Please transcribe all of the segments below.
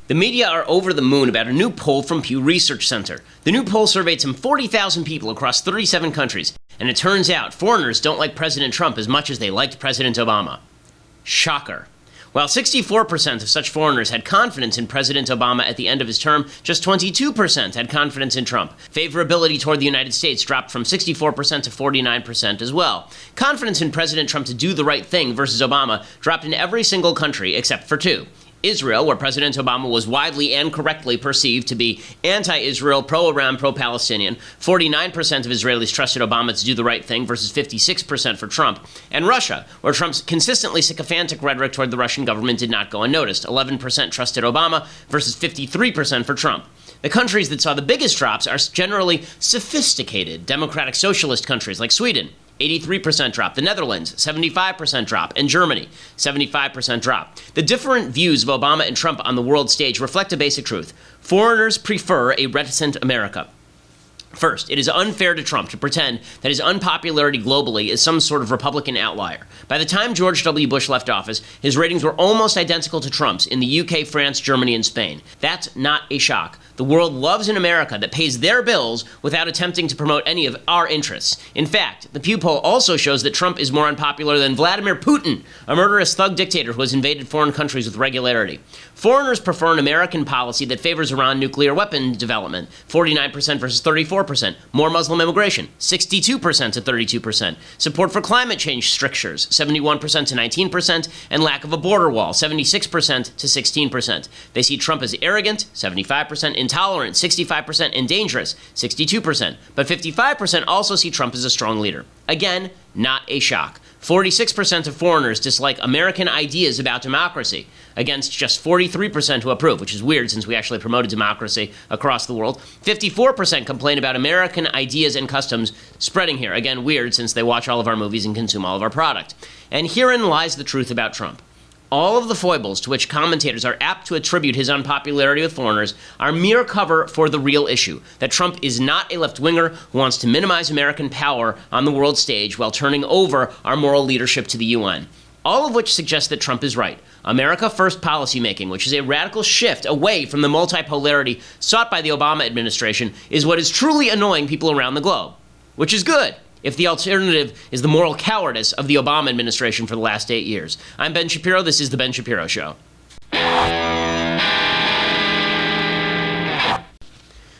The media are over the moon about a new poll from Pew Research Center. The new poll surveyed some 40,000 people across 37 countries, and it turns out foreigners don't like President Trump as much as they liked President Obama. Shocker. While 64% of such foreigners had confidence in President Obama at the end of his term, just 22% had confidence in Trump. Favorability toward the United States dropped from 64% to 49% as well. Confidence in President Trump to do the right thing versus Obama dropped in every single country except for two. Israel, where President Obama was widely and correctly perceived to be anti-Israel, pro-Iran, pro-Palestinian. 49% of Israelis trusted Obama to do the right thing versus 56% for Trump. And Russia, where Trump's consistently sycophantic rhetoric toward the Russian government did not go unnoticed. 11% trusted Obama versus 53% for Trump. The countries that saw the biggest drops are generally sophisticated, democratic socialist countries like Sweden. 83% drop. The Netherlands, 75% drop. And Germany, 75% drop. The different views of Obama and Trump on the world stage reflect a basic truth. Foreigners prefer a reticent America. First, it is unfair to Trump to pretend that his unpopularity globally is some sort of Republican outlier. By the time George W. Bush left office, his ratings were almost identical to Trump's in the UK, France, Germany, and Spain. That's not a shock. The world loves an America that pays their bills without attempting to promote any of our interests. In fact, the Pew poll also shows that Trump is more unpopular than Vladimir Putin, a murderous thug dictator who has invaded foreign countries with regularity. Foreigners prefer an American policy that favors Iran nuclear weapon development, 49% versus 34%. More Muslim immigration, 62% to 32%. Support for climate change strictures, 71% to 19%. And lack of a border wall, 76% to 16%. They see Trump as arrogant, 75%, intolerant, 65%, and dangerous, 62%. But 55% also see Trump as a strong leader. Again, not a shock. 46% of foreigners dislike American ideas about democracy, against just 43% who approve, which is weird since we actually promoted democracy across the world. 54% complain about American ideas and customs spreading here. Again, weird since they watch all of our movies and consume all of our product. And herein lies the truth about Trump. All of the foibles to which commentators are apt to attribute his unpopularity with foreigners are mere cover for the real issue, that Trump is not a left-winger who wants to minimize American power on the world stage while turning over our moral leadership to the UN. All of which suggests that Trump is right. America First policymaking, which is a radical shift away from the multipolarity sought by the Obama administration, is what is truly annoying people around the globe, which is good, if the alternative is the moral cowardice of the Obama administration for the last 8 years. I'm Ben Shapiro. This is The Ben Shapiro Show.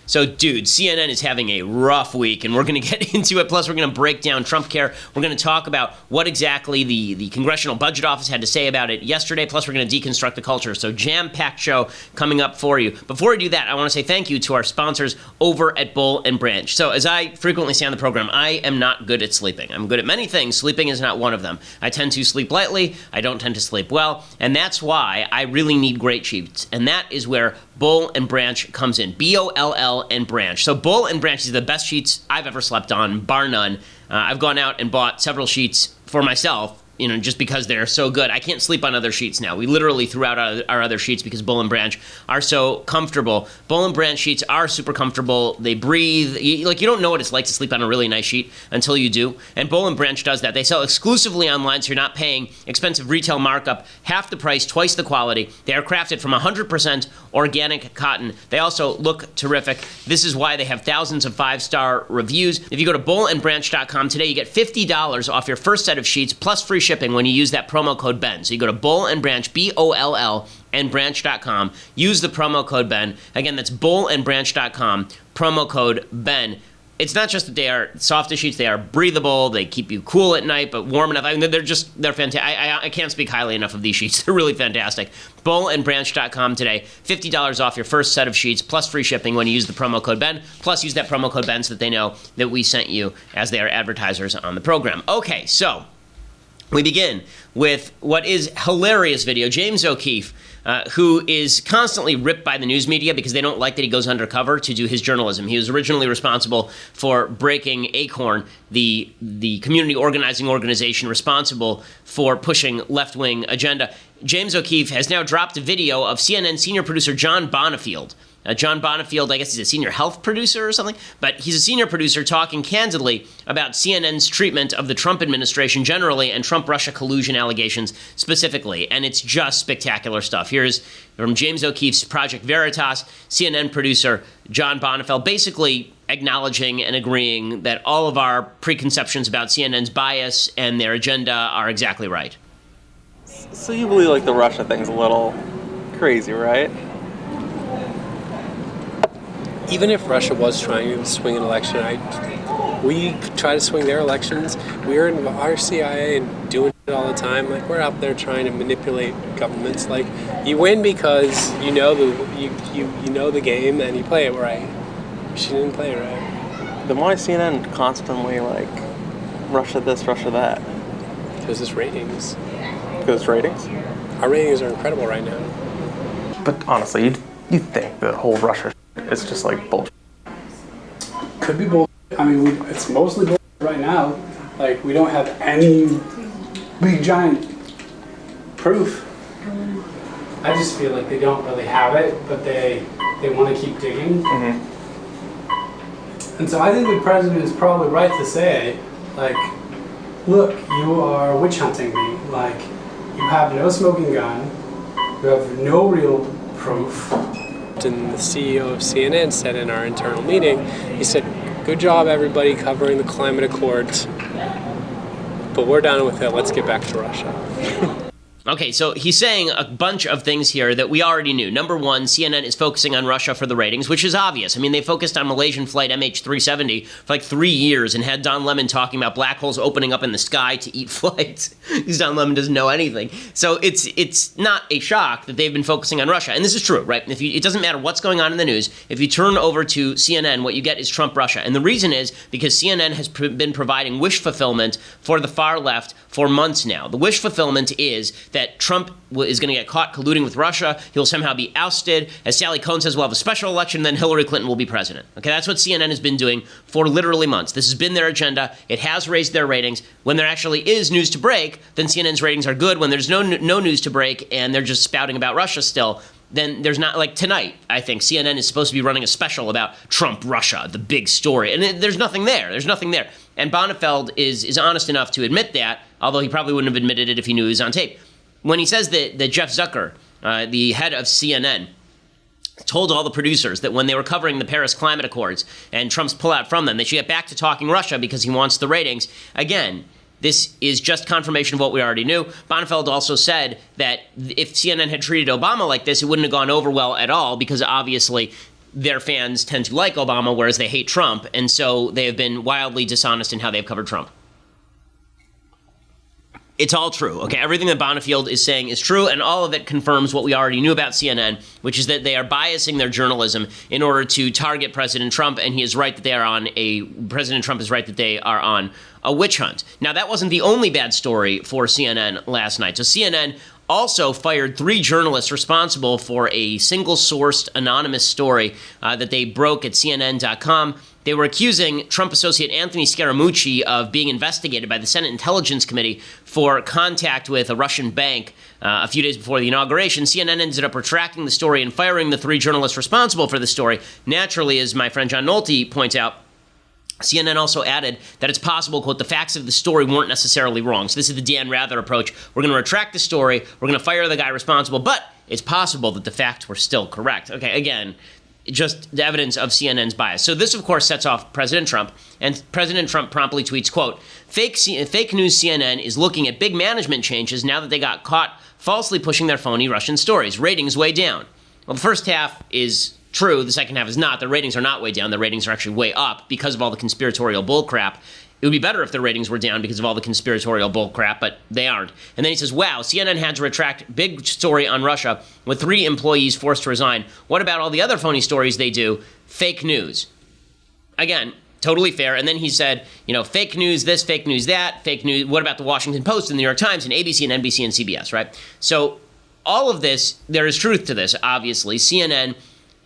So, dude, CNN is having a rough week, and we're going to get into it. Plus, we're going to break down Trumpcare. We're going to talk about what exactly the Congressional Budget Office had to say about it yesterday. Plus, we're going to deconstruct the culture. So, jam-packed show coming up for you. Before we do that, I want to say thank you to our sponsors over at Boll & Branch. So, as I frequently say on the program, I am not good at sleeping. I'm good at many things. Sleeping is not one of them. I tend to sleep lightly. I don't tend to sleep well. And that's why I really need great sheets. And that is where Boll & Branch comes in. Boll and Branch. So Boll & Branch is the best sheets I've ever slept on, bar none. I've gone out and bought several sheets for myself, just because they're so good. I can't sleep on other sheets now. We literally threw out our other sheets because Boll & Branch are so comfortable. Boll & Branch sheets are super comfortable. They breathe. You don't know what it's like to sleep on a really nice sheet until you do. And Boll & Branch does that. They sell exclusively online, so you're not paying expensive retail markup, half the price, twice the quality. They are crafted from 100% organic cotton. They also look terrific. This is why they have thousands of 5-star reviews. If you go to bollandbranch.com today, you get $50 off your first set of sheets, plus free shipping when you use that promo code BEN. So you go to Boll & Branch, BOLL, and branch.com. Use the promo code BEN. Again, that's bollandbranch.com, promo code BEN. It's not just that they are soft as sheets, they are breathable, they keep you cool at night, but warm enough. They're fantastic. I can't speak highly enough of these sheets. They're really fantastic. Bollandbranch.com today. $50 off your first set of sheets, plus free shipping when you use the promo code BEN. Plus use that promo code BEN so that they know that we sent you, as they are advertisers on the program. Okay, so we begin with what is hilarious video. James O'Keefe, who is constantly ripped by the news media because they don't like that he goes undercover to do his journalism. He was originally responsible for breaking Acorn, the community organizing organization responsible for pushing left-wing agenda. James O'Keefe has now dropped a video of CNN senior producer John Bonifield. John Bonifield, I guess he's a senior health producer or something, but he's a senior producer talking candidly about CNN's treatment of the Trump administration generally and Trump-Russia collusion allegations specifically, and it's just spectacular stuff. Here's from James O'Keefe's Project Veritas, CNN producer John Bonifield, basically acknowledging and agreeing that all of our preconceptions about CNN's bias and their agenda are exactly right. So you believe like the Russia thing's a little crazy, right? Even if Russia was trying to swing an election, we try to swing their elections. We're in our CIA and doing it all the time. Like, we're out there trying to manipulate governments. Like, you win because you know the game and you play it right. She didn't play it right. Then why is CNN constantly like Russia this, Russia that? Because it's ratings. Because it's ratings? Our ratings are incredible right now. But honestly, you think the whole Russia is just like bullshit? Could be bullshit. I mean, it's mostly bullshit right now. Like, we don't have any big giant proof. I just feel like they don't really have it, but they want to keep digging. Mm-hmm. And so I think the president is probably right to say, like, look, you are witch hunting me. Like, you have no smoking gun. You have no real proof. And the CEO of CNN said in our internal meeting, he said, good job everybody covering the climate accords, but we're done with it, let's get back to Russia. Okay, so he's saying a bunch of things here that we already knew. Number one, CNN is focusing on Russia for the ratings, which is obvious. I mean, they focused on Malaysian flight MH370 for like 3 years and had Don Lemon talking about black holes opening up in the sky to eat flights, because Don Lemon doesn't know anything. So it's not a shock that they've been focusing on Russia. And this is true, right? It doesn't matter what's going on in the news. If you turn over to CNN, what you get is Trump-Russia. And the reason is because CNN has been providing wish fulfillment for the far left for months now. The wish fulfillment is that Trump is going to get caught colluding with Russia. He'll somehow be ousted. As Sally Cohn says, we'll have a special election, then Hillary Clinton will be president. Okay, that's what CNN has been doing for literally months. This has been their agenda. It has raised their ratings. When there actually is news to break, then CNN's ratings are good. When there's no news to break and they're just spouting about Russia still, then there's not, like tonight, I think, CNN is supposed to be running a special about Trump-Russia, the big story. And there's nothing there. There's nothing there. And Bonifield is honest enough to admit that, although he probably wouldn't have admitted it if he knew he was on tape. When he says that Jeff Zucker, the head of CNN, told all the producers that when they were covering the Paris Climate Accords and Trump's pullout from them, they should get back to talking Russia because he wants the ratings. Again, this is just confirmation of what we already knew. Bonifield also said that if CNN had treated Obama like this, it wouldn't have gone over well at all because obviously their fans tend to like Obama, whereas they hate Trump, and so they have been wildly dishonest in how they've covered Trump. It's all true, okay? Everything that Bonifield is saying is true, and all of it confirms what we already knew about CNN, which is that they are biasing their journalism in order to target President Trump, and President Trump is right that they are on a witch hunt. Now, that wasn't the only bad story for CNN last night. So CNN also fired 3 journalists responsible for a single-sourced anonymous story that they broke at CNN.com. They were accusing Trump associate Anthony Scaramucci of being investigated by the Senate Intelligence Committee for contact with a Russian bank a few days before the inauguration. CNN ended up retracting the story and firing the 3 journalists responsible for the story. Naturally, as my friend John Nolte points out, CNN also added that it's possible, quote, the facts of the story weren't necessarily wrong. So this is the Dan Rather approach. We're going to retract the story. We're going to fire the guy responsible, but it's possible that the facts were still correct. Okay, again, just the evidence of CNN's bias. So this, of course, sets off President Trump, and President Trump promptly tweets, quote, fake news CNN is looking at big management changes now that they got caught falsely pushing their phony Russian stories. Ratings way down. Well, the first half is true. The second half is not. The ratings are not way down. The ratings are actually way up because of all the conspiratorial bullcrap. It would be better if the ratings were down because of all the conspiratorial bullcrap, but they aren't. And then he says, wow, CNN had to retract big story on Russia with 3 employees forced to resign. What about all the other phony stories they do? Fake news. Again, totally fair. And then he said, fake news this, fake news that, fake news. What about the Washington Post and the New York Times and ABC and NBC and CBS, right? So all of this, there is truth to this, obviously. CNN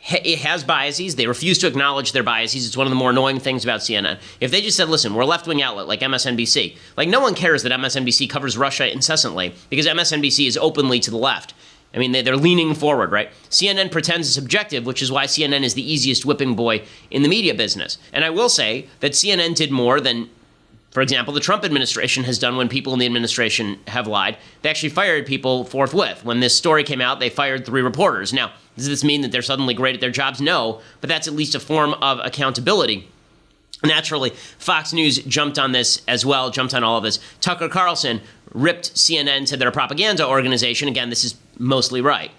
it has biases. They refuse to acknowledge their biases. It's one of the more annoying things about CNN. If they just said, listen, we're a left-wing outlet like MSNBC, like no one cares that MSNBC covers Russia incessantly because MSNBC is openly to the left. I mean, they're leaning forward, right? CNN pretends it's objective, which is why CNN is the easiest whipping boy in the media business. And I will say that CNN did more than, for example, the Trump administration has done when people in the administration have lied. They actually fired people forthwith. When this story came out, they fired 3 reporters. Now, does this mean that they're suddenly great at their jobs? No, but that's at least a form of accountability. Naturally, Fox News jumped on this as well, jumped on all of this. Tucker Carlson ripped CNN to their propaganda organization. Again, this is mostly right.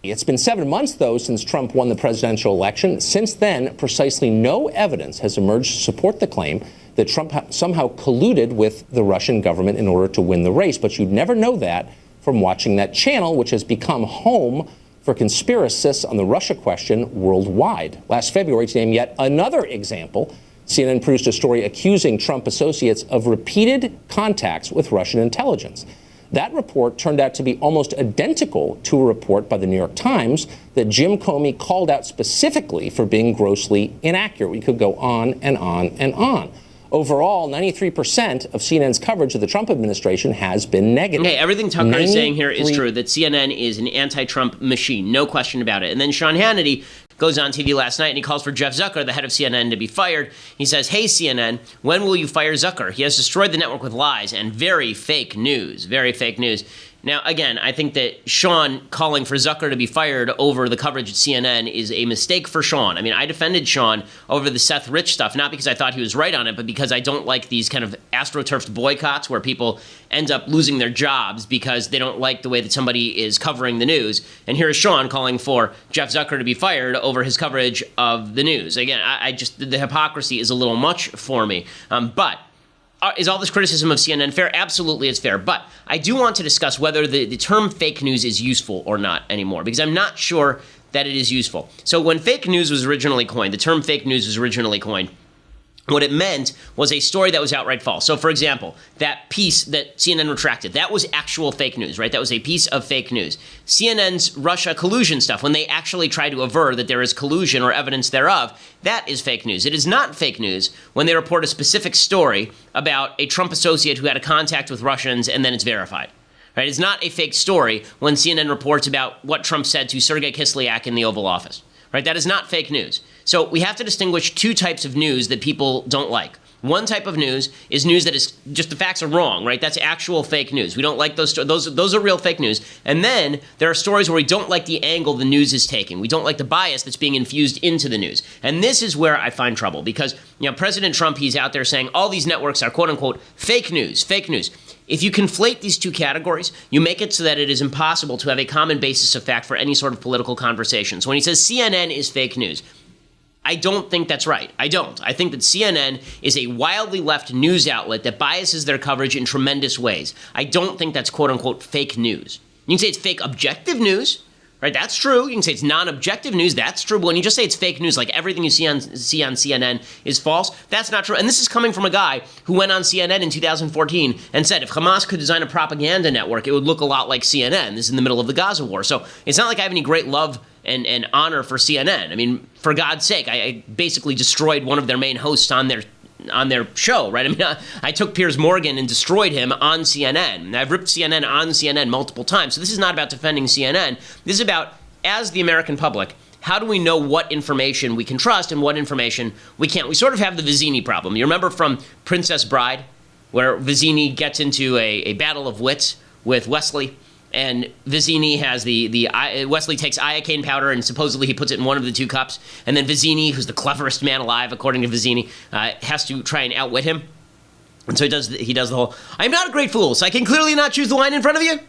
It's been 7 months, though, since Trump won the presidential election. Since then, precisely no evidence has emerged to support the claim that Trump somehow colluded with the Russian government in order to win the race. But you'd never know that from watching that channel, which has become home for conspiracists on the Russia question worldwide. Last February, to name yet another example, CNN produced a story accusing Trump associates of repeated contacts with Russian intelligence. That report turned out to be almost identical to a report by the New York Times that Jim Comey called out specifically for being grossly inaccurate. We could go on and on and on. Overall, 93% of CNN's coverage of the Trump administration has been negative. Okay, everything Tucker is saying here is true, that CNN is an anti-Trump machine, no question about it. And then Sean Hannity goes on TV last night and he calls for Jeff Zucker, the head of CNN, to be fired. He says, hey, CNN, when will you fire Zucker? He has destroyed the network with lies and very fake news, very fake news. Now, again, I think that Sean calling for Zucker to be fired over the coverage at CNN is a mistake for Sean. I mean, I defended Sean over the Seth Rich stuff, not because I thought he was right on it, but because I don't like these kind of astroturfed boycotts where people end up losing their jobs because they don't like the way that somebody is covering the news. And here's Sean calling for Jeff Zucker to be fired over his coverage of the news. Again, I just, the hypocrisy is a little much for me. But is all this criticism of CNN fair? Absolutely, it's fair. But I do want to discuss whether the term fake news is useful or not anymore, because I'm not sure that it is useful. So when fake news was originally coined, the term fake news was originally coined, what it meant was a story that was outright false. So, for example, that piece that CNN retracted, that was actual fake news, right? That was a piece of fake news. CNN's Russia collusion stuff, when they actually try to aver that there is collusion or evidence thereof, that is fake news. It is not fake news when they report a specific story about a Trump associate who had a contact with Russians and then it's verified. Right? It's not a fake story when CNN reports about what Trump said to Sergei Kislyak in the Oval Office. Right? That is not fake news. So we have to distinguish 2 types of news that people don't like. One type of news is news that is just the facts are wrong, right? That's actual fake news. We don't like those. Those are real fake news. And then there are stories where we don't like the angle the news is taking. We don't like the bias that's being infused into the news. And this is where I find trouble because, President Trump, he's out there saying all these networks are quote unquote fake news, fake news. If you conflate these 2 categories, you make it so that it is impossible to have a common basis of fact for any sort of political conversation. So when he says CNN is fake news, I don't think that's right. I don't. I think that CNN is a wildly left news outlet that biases their coverage in tremendous ways. I don't think that's quote-unquote fake news. You can say it's fake objective news, right? That's true. You can say it's non-objective news. That's true. But when you just say it's fake news, like everything you see on CNN is false, that's not true. And this is coming from a guy who went on CNN in 2014 and said if Hamas could design a propaganda network, it would look a lot like CNN. This is in the middle of the Gaza war. So it's not like I have any great love and honor for CNN. I mean, for God's sake, I basically destroyed one of their main hosts on their show, right? I mean, I took Piers Morgan and destroyed him on CNN. I've ripped CNN on CNN multiple times. So this is not about defending CNN. This is about, as the American public, how do we know what information we can trust and what information we can't? We sort of have the Vizzini problem. You remember from Princess Bride, where Vizzini gets into a battle of wits with Wesley, and Vizzini has Wesley takes iocane powder and supposedly he puts it in one of the 2 cups. And then Vizzini, who's the cleverest man alive, according to Vizzini, has to try and outwit him. And so he does the whole, I'm not a great fool, so I can clearly not choose the wine in front of you.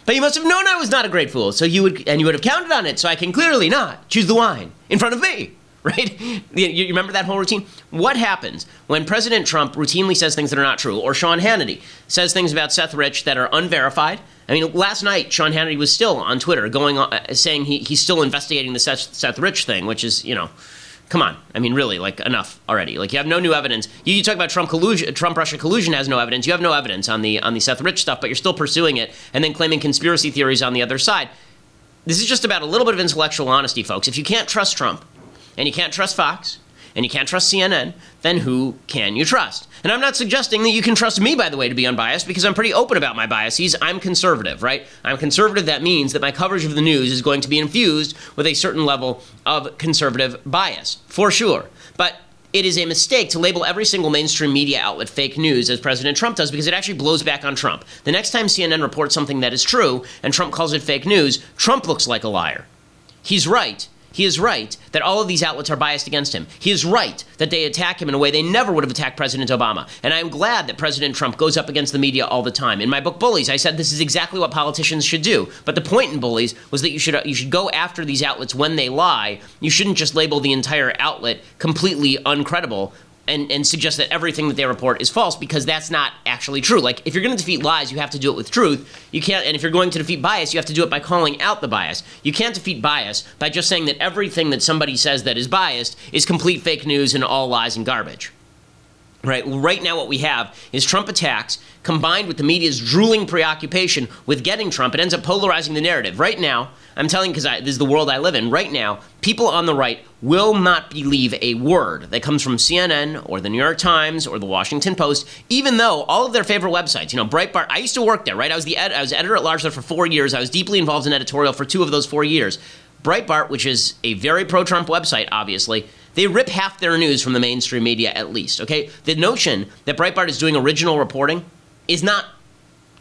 But you must have known I was not a great fool, so you would have counted on it, so I can clearly not choose the wine in front of me. Right? You remember that whole routine? What happens when President Trump routinely says things that are not true, or Sean Hannity says things about Seth Rich that are unverified? I mean, last night, Sean Hannity was still on Twitter saying he's still investigating the Seth Rich thing, which is, come on. I mean, really, enough already. You have no new evidence. You talk about Trump-Russia collusion has no evidence. You have no evidence on the Seth Rich stuff, but you're still pursuing it and then claiming conspiracy theories on the other side. This is just about a little bit of intellectual honesty, folks. If you can't trust Trump, and you can't trust Fox, and you can't trust CNN, then who can you trust? And I'm not suggesting that you can trust me, by the way, to be unbiased, because I'm pretty open about my biases. I'm conservative, right? I'm conservative. That means that my coverage of the news is going to be infused with a certain level of conservative bias, for sure. But it is a mistake to label every single mainstream media outlet fake news, as President Trump does, because it actually blows back on Trump. The next time CNN reports something that is true and Trump calls it fake news, Trump looks like a liar. He's right. He is right that all of these outlets are biased against him. He is right that they attack him in a way they never would have attacked President Obama. And I'm glad that President Trump goes up against the media all the time. In my book, Bullies, I said this is exactly what politicians should do. But the point in Bullies was that you should go after these outlets when they lie. You shouldn't just label the entire outlet completely uncredible and suggest that everything that they report is false, because that's not actually true. Like, if you're going to defeat lies, you have to do it with truth. You can't, and if you're going to defeat bias, you have to do it by calling out the bias. You can't defeat bias by just saying that everything that somebody says that is biased is complete fake news and all lies and garbage. Right? Well, right now what we have is Trump attacks combined with the media's drooling preoccupation with getting Trump. It ends up polarizing the narrative. Right now, I'm telling you, because this is the world I live in, right now, people on the right will not believe a word that comes from CNN or the New York Times or the Washington Post, even though all of their favorite websites, Breitbart, I used to work there, right? I was editor at large there for 4 years. I was deeply involved in editorial for 2 of those 4 years. Breitbart, which is a very pro-Trump website, obviously, they rip half their news from the mainstream media at least, okay? The notion that Breitbart is doing original reporting is not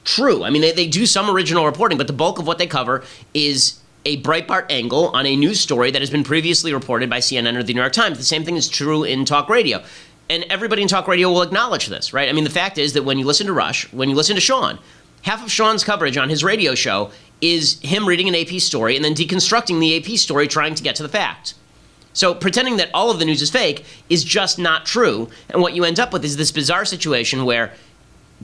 true. I mean, they do some original reporting, but the bulk of what they cover is a Breitbart angle on a news story that has been previously reported by CNN or the New York Times. The same thing is true in talk radio. And everybody in talk radio will acknowledge this, right? I mean, the fact is that when you listen to Rush, when you listen to Sean, half of Sean's coverage on his radio show is him reading an AP story and then deconstructing the AP story, trying to get to the facts. So pretending that all of the news is fake is just not true. And what you end up with is this bizarre situation where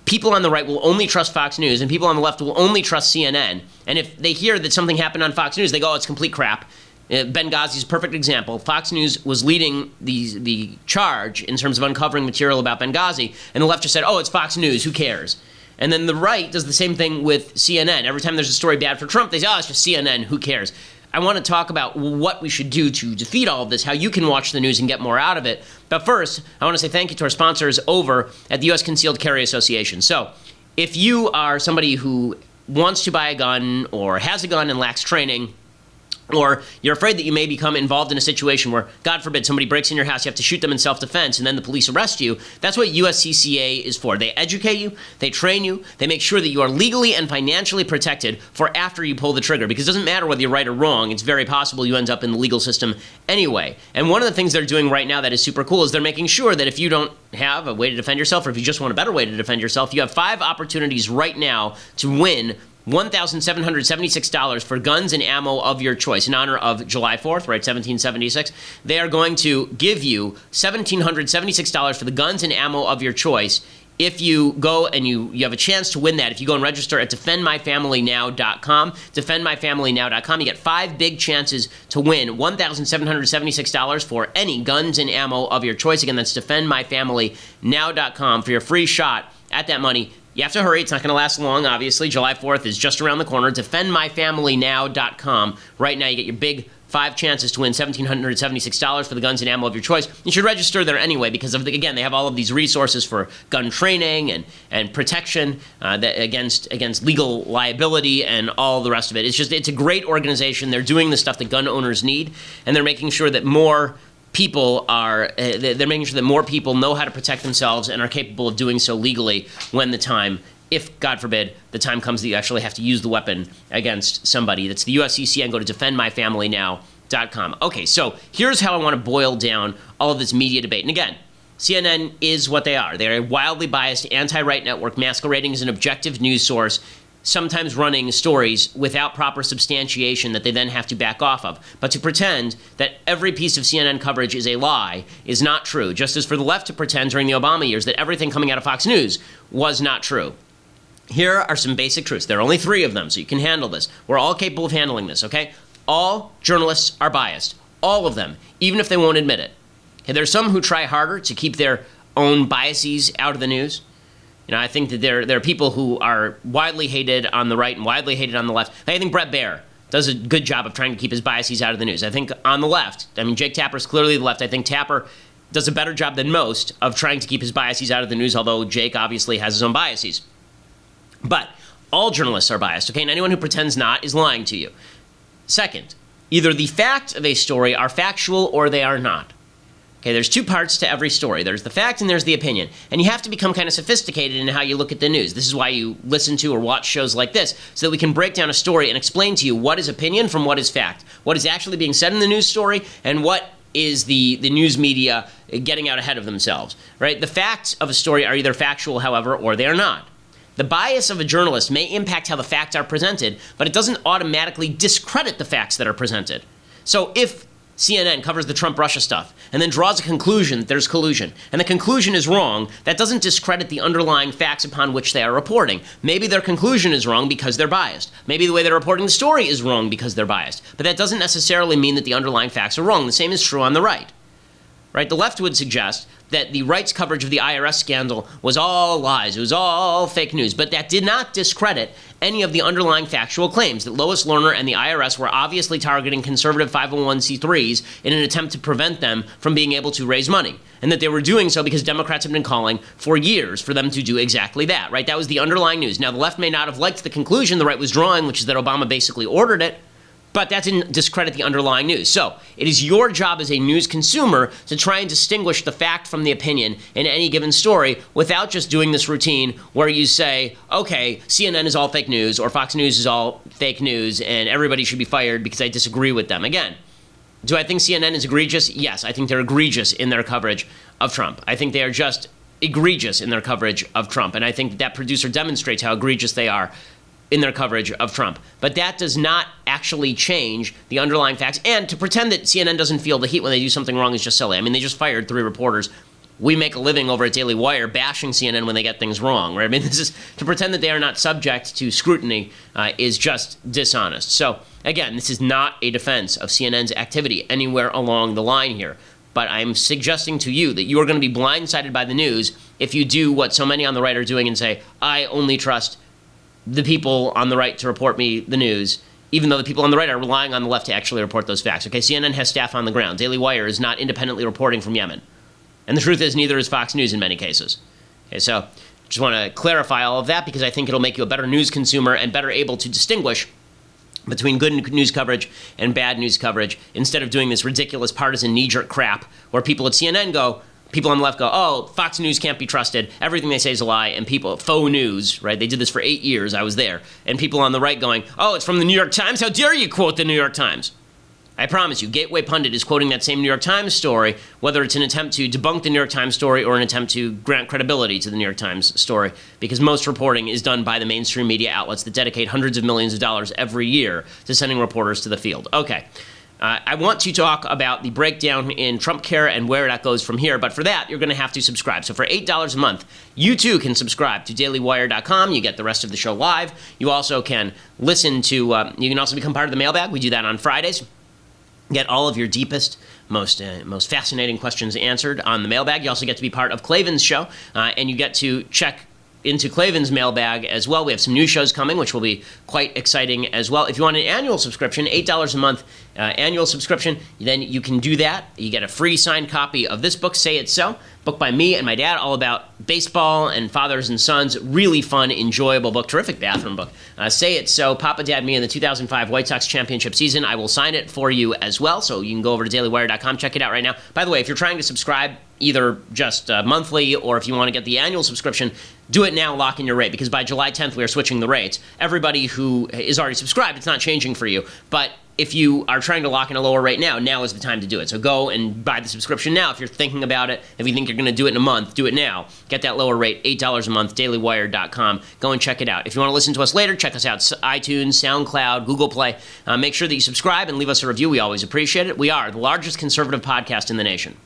people on the right will only trust Fox News and people on the left will only trust CNN. And if they hear that something happened on Fox News, they go, oh, it's complete crap. Benghazi is a perfect example. Fox News was leading the charge in terms of uncovering material about Benghazi, and the left just said, oh, it's Fox News, who cares? And then the right does the same thing with CNN. Every time there's a story bad for Trump, they say, oh, it's just CNN, who cares? I want to talk about what we should do to defeat all of this, how you can watch the news and get more out of it. But first, I want to say thank you to our sponsors over at the U.S. Concealed Carry Association. So if you are somebody who wants to buy a gun or has a gun and lacks training, or you're afraid that you may become involved in a situation where, God forbid, somebody breaks in your house, you have to shoot them in self-defense, and then the police arrest you, that's what USCCA is for. They educate you, they train you, they make sure that you are legally and financially protected for after you pull the trigger, because it doesn't matter whether you're right or wrong, it's very possible you end up in the legal system anyway. And one of the things they're doing right now that is super cool is they're making sure that if you don't have a way to defend yourself, or if you just want a better way to defend yourself, you have 5 opportunities right now to win $1,776 for guns and ammo of your choice in honor of July 4th, right, 1776. They are going to give you $1,776 for the guns and ammo of your choice if you go and you have a chance to win that. If you go and register at defendmyfamilynow.com, defendmyfamilynow.com, you get 5 big chances to win $1,776 for any guns and ammo of your choice. Again, that's defendmyfamilynow.com for your free shot at that money. You have to hurry. It's not going to last long, obviously. July 4th is just around the corner. Defendmyfamilynow.com. Right now, you get your big 5 chances to win $1,776 for the guns and ammo of your choice. You should register there anyway because, again, they have all of these resources for gun training and protection against legal liability and all the rest of it. It's a great organization. They're doing the stuff that gun owners need, and they're making sure that more people know how to protect themselves and are capable of doing so legally when the time, if, God forbid, the time comes that you actually have to use the weapon against somebody. That's the USCCA, and go to defendmyfamilynow.com. Okay, so here's how I want to boil down all of this media debate. And again, CNN is what they are. They're a wildly biased anti-right network masquerading as an objective news source, sometimes running stories without proper substantiation that they then have to back off of. But to pretend that every piece of CNN coverage is a lie is not true, just as for the left to pretend during the Obama years that everything coming out of Fox News was not true. Here are some basic truths. There are only 3 of them, so you can handle this. We're all capable of handling this, okay? All journalists are biased. All of them, even if they won't admit it. Okay, there are some who try harder to keep their own biases out of the news. I think that there are people who are widely hated on the right and widely hated on the left. I think Bret Baier does a good job of trying to keep his biases out of the news. I think on the left, I mean, Jake Tapper's clearly the left. I think Tapper does a better job than most of trying to keep his biases out of the news, although Jake obviously has his own biases. But all journalists are biased, okay? And anyone who pretends not is lying to you. Second, either the facts of a story are factual or they are not. Okay, there's two parts to every story. There's the fact and there's the opinion. And you have to become kind of sophisticated in how you look at the news. This is why you listen to or watch shows like this, so that we can break down a story and explain to you what is opinion from what is fact, what is actually being said in the news story, and what is the news media getting out ahead of themselves, right? The facts of a story are either factual, however, or they are not. The bias of a journalist may impact how the facts are presented, but it doesn't automatically discredit the facts that are presented. So if CNN covers the Trump-Russia stuff and then draws a conclusion that there's collusion, and the conclusion is wrong, that doesn't discredit the underlying facts upon which they are reporting. Maybe their conclusion is wrong because they're biased. Maybe the way they're reporting the story is wrong because they're biased. But that doesn't necessarily mean that the underlying facts are wrong. The same is true on the right. Right? The left would suggest that the right's coverage of the IRS scandal was all lies, it was all fake news, but that did not discredit any of the underlying factual claims that Lois Lerner and the IRS were obviously targeting conservative 501c3s in an attempt to prevent them from being able to raise money, and that they were doing so because Democrats have been calling for years for them to do exactly that, right? That was the underlying news. Now, the left may not have liked the conclusion the right was drawing, which is that Obama basically ordered it, but that didn't discredit the underlying news. So it is your job as a news consumer to try and distinguish the fact from the opinion in any given story without just doing this routine where you say, okay, CNN is all fake news or Fox News is all fake news and everybody should be fired because I disagree with them. Again, do I think CNN is egregious? Yes, I think they're egregious in their coverage of Trump. I think they are just egregious in their coverage of Trump. And I think that producer demonstrates how egregious they are in their coverage of Trump. But that does not actually change the underlying facts. And to pretend that CNN doesn't feel the heat when they do something wrong is just silly. I mean, they just fired 3 reporters. We make a living over at Daily Wire bashing CNN when they get things wrong, right? I mean, this is to pretend that they are not subject to scrutiny is just dishonest. So again, this is not a defense of CNN's activity anywhere along the line here. But I'm suggesting to you that you are going to be blindsided by the news if you do what so many on the right are doing and say, I only trust the people on the right to report me the news, even though the people on the right are relying on the left to actually report those facts. Okay, CNN has staff on the ground. Daily Wire is not independently reporting from Yemen. And the truth is, neither is Fox News in many cases. Okay, so just want to clarify all of that because I think it'll make you a better news consumer and better able to distinguish between good news coverage and bad news coverage instead of doing this ridiculous partisan knee-jerk crap where people at CNN go, people on the left go, oh, Fox News can't be trusted. Everything they say is a lie. And people, faux news, right? They did this for 8 years. I was there. And people on the right going, oh, it's from the New York Times. How dare you quote the New York Times? I promise you, Gateway Pundit is quoting that same New York Times story, whether it's an attempt to debunk the New York Times story or an attempt to grant credibility to the New York Times story, because most reporting is done by the mainstream media outlets that dedicate hundreds of millions of dollars every year to sending reporters to the field. Okay. I want to talk about the breakdown in Trumpcare and where that goes from here, but for that, you're going to have to subscribe. So for $8 a month, you too can subscribe to dailywire.com. You get the rest of the show live. You also can listen to, you can also become part of the mailbag. We do that on Fridays. Get all of your deepest, most fascinating questions answered on the mailbag. You also get to be part of Klavan's show, and you get to check into Klavan's mailbag as well. We have some new shows coming, which will be quite exciting as well. If you want an annual subscription, $8 a month annual subscription, then you can do that. You get a free signed copy of this book, Say It So, book by me and my dad, all about baseball and fathers and sons. Really fun, enjoyable book, terrific bathroom book. Say It So, Papa, Dad, Me in the 2005 White Sox championship season. I will sign it for you as well, so you can go over to dailywire.com, check it out right now. By the way, if you're trying to subscribe, either just monthly or if you want to get the annual subscription, do it now, lock in your rate, because by July 10th, we are switching the rates. Everybody who is already subscribed, it's not changing for you. But if you are trying to lock in a lower rate now is the time to do it. So go and buy the subscription now if you're thinking about it. If you think you're going to do it in a month, do it now. Get that lower rate, $8 a month, dailywire.com. Go and check it out. If you want to listen to us later, check us out, iTunes, SoundCloud, Google Play. Make sure that you subscribe and leave us a review. We always appreciate it. We are the largest conservative podcast in the nation.